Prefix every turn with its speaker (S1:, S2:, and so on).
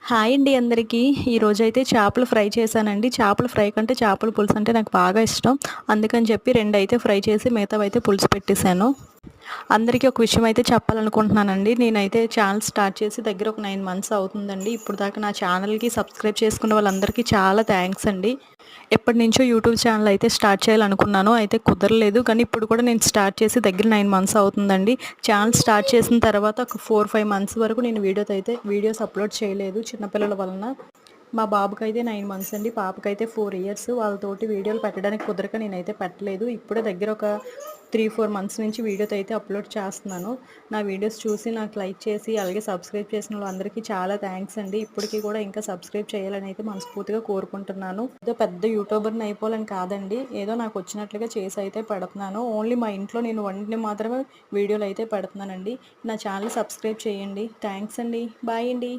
S1: Hi అండి అందరికీ. ఈరోజైతే చేపలు ఫ్రై చేశానండి. చేపల ఫ్రై కంటే చేపల పులుసు అంటే నాకు బాగా ఇష్టం. అందుకని చెప్పి 2 అయితే ఫ్రై చేసి మిగతావైతే పులుసు పెట్టేశాను. అందరికీ ఒక విషయం అయితే చెప్పాలనుకుంటున్నానండి. నేనైతే ఛానల్ స్టార్ట్ చేసి దగ్గర ఒక 9 మంత్స్ అవుతుందండి. ఇప్పుడు దాకా నా ఛానల్‌కి సబ్స్క్రైబ్ చేసుకున్న వాళ్ళందరికీ చాలా థ్యాంక్స్ అండి. ఎప్పటినుంచో యూట్యూబ్ ఛానల్ అయితే స్టార్ట్ చేయాలనుకున్నాను. అయితే కుదరలేదు. కానీ ఇప్పుడు కూడా నేను స్టార్ట్ చేసి దగ్గర 9 మంత్స్ అవుతుందండి. ఛానల్ స్టార్ట్ చేసిన తర్వాత ఒక 4, 5 మంత్స్ వరకు నేను వీడియోస్ అప్లోడ్ చేయలేదు చిన్న పిల్లల వలన. మా బాబుకైతే 9 మంత్స్ అండి. పాపకైతే 4 ఇయర్స్. వాళ్ళతోటి వీడియోలు పెట్టడానికి కుదరక నేనైతే పెట్టలేదు. ఇప్పుడే దగ్గర ఒక 3, 4 మంత్స్ నుంచి వీడియోతో అయితే అప్లోడ్ చేస్తున్నాను. నా వీడియోస్ చూసి నాకు లైక్ చేసి అలాగే సబ్స్క్రైబ్ చేసిన వాళ్ళందరికీ చాలా థ్యాంక్స్ అండి. ఇప్పటికీ కూడా ఇంకా సబ్స్క్రైబ్ చేయాలని అయితే మనస్ఫూర్తిగా కోరుకుంటున్నాను. ఏదో పెద్ద యూట్యూబర్ని అయిపోవాలని కాదండి. ఏదో నాకు వచ్చినట్లుగా చేసి అయితే పెడుతున్నాను. ఓన్లీ మా ఇంట్లో నేను వండిన మాత్రమే వీడియోలు అయితే పెడుతున్నానండి. నా ఛానల్ సబ్స్క్రైబ్ చేయండి. థ్యాంక్స్ అండి. బాయ్ అండి.